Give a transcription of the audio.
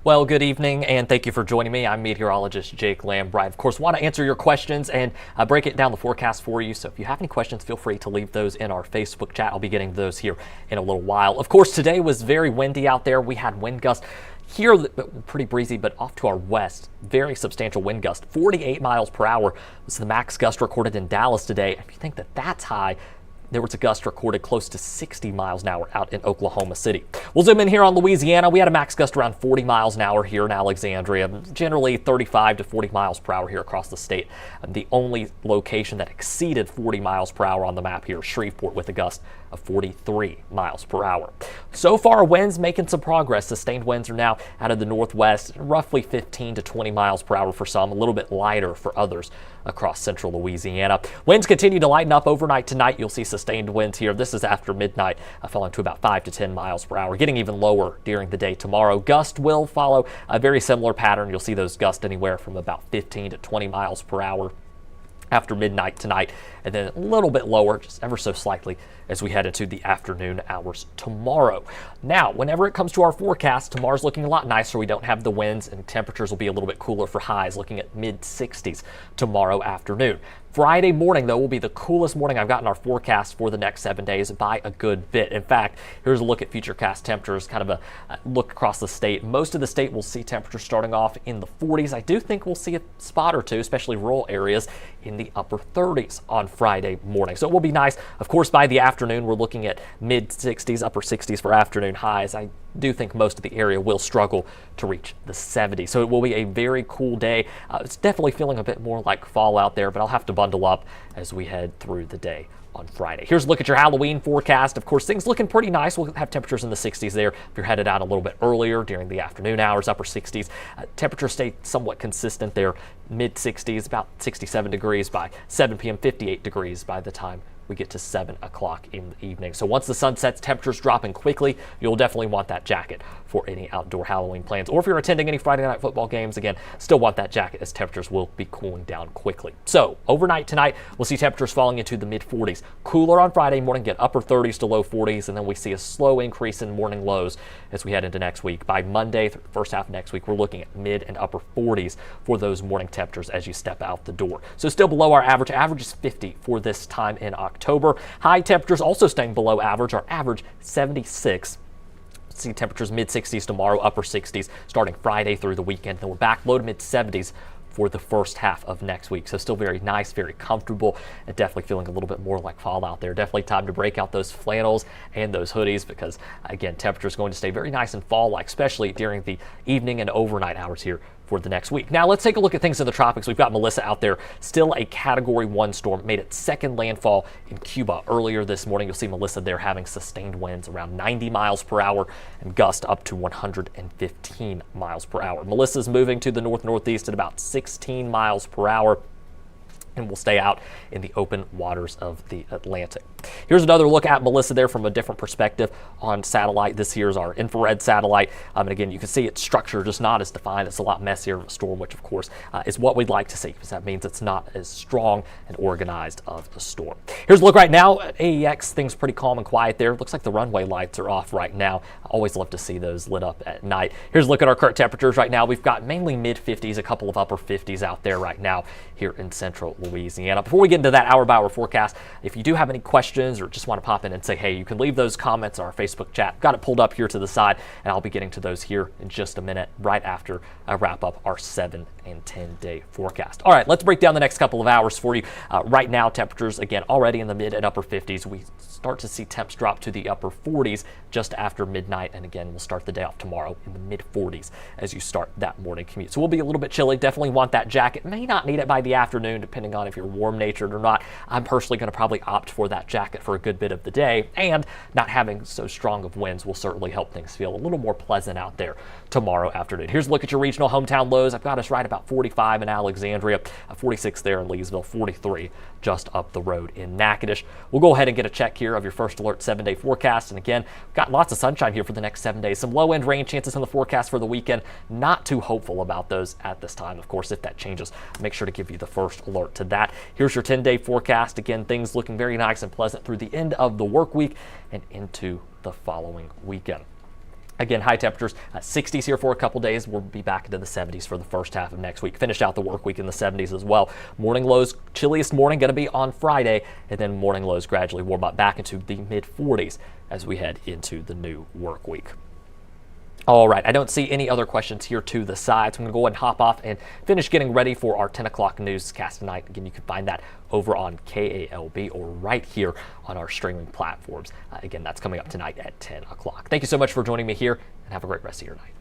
Well, good evening, and thank you for joining me. I'm meteorologist Jake Lambright. Of course, want to answer your questions and break it down the forecast for you. So if you have any questions, feel free to leave those in our Facebook chat. I'll be getting those here in a little while. Of course, today was very windy out there. We had wind gusts here, pretty breezy, but off to our west, very substantial wind gust. 48 miles per hour was the max gust recorded in Dallas today. If you think that that's high, there was a gust recorded close to 60 miles an hour out in Oklahoma City. We'll zoom in here on Louisiana. We had a max gust around 40 miles an hour here in Alexandria, generally 35 to 40 miles per hour here across the state. The only location that exceeded 40 miles per hour on the map here is Shreveport with a gust of 43 miles per hour. So far, winds making some progress. Sustained winds are now out of the northwest, roughly 15 to 20 miles per hour for some, a little bit lighter for others across central Louisiana. Winds continue to lighten up overnight tonight. You'll see sustained winds here. This is after midnight, falling to about 5 to 10 miles per hour, getting even lower during the day tomorrow. Gust will follow a very similar pattern. You'll see those gusts anywhere from about 15 to 20 miles per hour after midnight tonight, and then a little bit lower, just ever so slightly, as we head into the afternoon hours tomorrow. Now, whenever it comes to our forecast, tomorrow's looking a lot nicer. We don't have the winds, and temperatures will be a little bit cooler for highs, looking at mid-60s tomorrow afternoon. Friday morning, though, will be the coolest morning I've got in our forecast for the next 7 days by a good bit. In fact, here's a look at futurecast temperatures, kind of a look across the state. Most of the state will see temperatures starting off in the 40s. I do think we'll see a spot or two, especially rural areas, in the upper 30s on Friday morning. So it will be nice. Of course, by the afternoon, we're looking at mid-60s, upper 60s for afternoon highs. I do think most of the area will struggle to reach the 70s. So it will be a very cool day. It's definitely feeling a bit more like fall out there, but I'll have to bundle up as we head through the day on Friday. Here's a look at your Halloween forecast. Of course, things looking pretty nice. We'll have temperatures in the 60s there. If you're headed out a little bit earlier during the afternoon hours, upper 60s. Temperatures stay somewhat consistent there. Mid 60s, about 67 degrees by 7 p.m., 58 degrees by the time we get to 7 o'clock in the evening. So once the sun sets, temperatures dropping quickly. You'll definitely want that jacket for any outdoor Halloween plans. Or if you're attending any Friday night football games, again, still want that jacket as temperatures will be cooling down quickly. So overnight tonight, we'll see temperatures falling into the mid 40s. Cooler on Friday morning, get upper 30s to low 40s, and then we see a slow increase in morning lows as we head into next week. By Monday, first half of next week, we're looking at mid and upper 40s for those morning temperatures as you step out the door. So still below our average. Average is 50 for this time in October. High temperatures also staying below average. Our average 76. See temperatures mid 60s tomorrow, upper 60s starting Friday through the weekend. Then we're back low to mid 70s for the first half of next week. So still very nice, very comfortable, and definitely feeling a little bit more like fall out there. Definitely time to break out those flannels and those hoodies because, again, temperatures going to stay very nice and fall-like, especially during the evening and overnight hours here for the next week. Now let's take a look at things in the tropics. We've got Melissa out there, still a Category 1 storm, made its second landfall in Cuba earlier this morning. You'll see Melissa there having sustained winds around 90 miles per hour and gust up to 115 miles per hour. Melissa's moving to the north-northeast at about 16 miles per hour and will stay out in the open waters of the Atlantic. Here's another look at Melissa there from a different perspective on satellite. This here's our infrared satellite. And again, you can see its structure just not as defined. It's a lot messier of a storm, which of course is what we'd like to see because that means it's not as strong and organized of a storm. Here's a look right now at AEX. Things pretty calm and quiet there. Looks like the runway lights are off right now. I always love to see those lit up at night. Here's a look at our current temperatures right now. We've got mainly mid 50s, a couple of upper 50s out there right now here in central Louisiana. Before we get into that hour-by-hour forecast, if you do have any questions or just want to pop in and say, hey, you can leave those comments on our Facebook chat. Got it pulled up here to the side, and I'll be getting to those here in just a minute, right after I wrap up our 7 and 10-day forecast. All right, let's break down the next couple of hours for you. Right now, temperatures, again, already in the mid and upper 50s. We start to see temps drop to the upper 40s just after midnight, and again, we'll start the day off tomorrow in the mid 40s as you start that morning commute. So we'll be a little bit chilly. Definitely want that jacket. May not need it by the afternoon, depending on if you're warm-natured or not. I'm personally going to probably opt for that jacket for a good bit of the day, and not having so strong of winds will certainly help things feel a little more pleasant out there tomorrow afternoon. Here's a look at your regional hometown lows. I've got us right about 45 in Alexandria, 46 there in Leesville, 43 just up the road in Natchitoches. We'll go ahead and get a check here of your first alert 7-day forecast. And again, we've got lots of sunshine here for the next 7 days. Some low-end rain chances in the forecast for the weekend. Not too hopeful about those at this time. Of course, if that changes, make sure to give you the first alert to that. Here's your 10-day forecast. Again, things looking very nice and pleasant through the end of the work week and into the following weekend. Again, high temperatures, 60s here for a couple days. We'll be back into the 70s for the first half of next week. Finish out the work week in the 70s as well. Morning lows, chilliest morning going to be on Friday, and then morning lows gradually warm up back into the mid 40s as we head into the new work week. All right, I don't see any other questions here to the side, so I'm going to go ahead and hop off and finish getting ready for our 10 o'clock newscast tonight. Again, you can find that over on KALB or right here on our streaming platforms. Again, that's coming up tonight at 10 o'clock. Thank you so much for joining me here, and have a great rest of your night.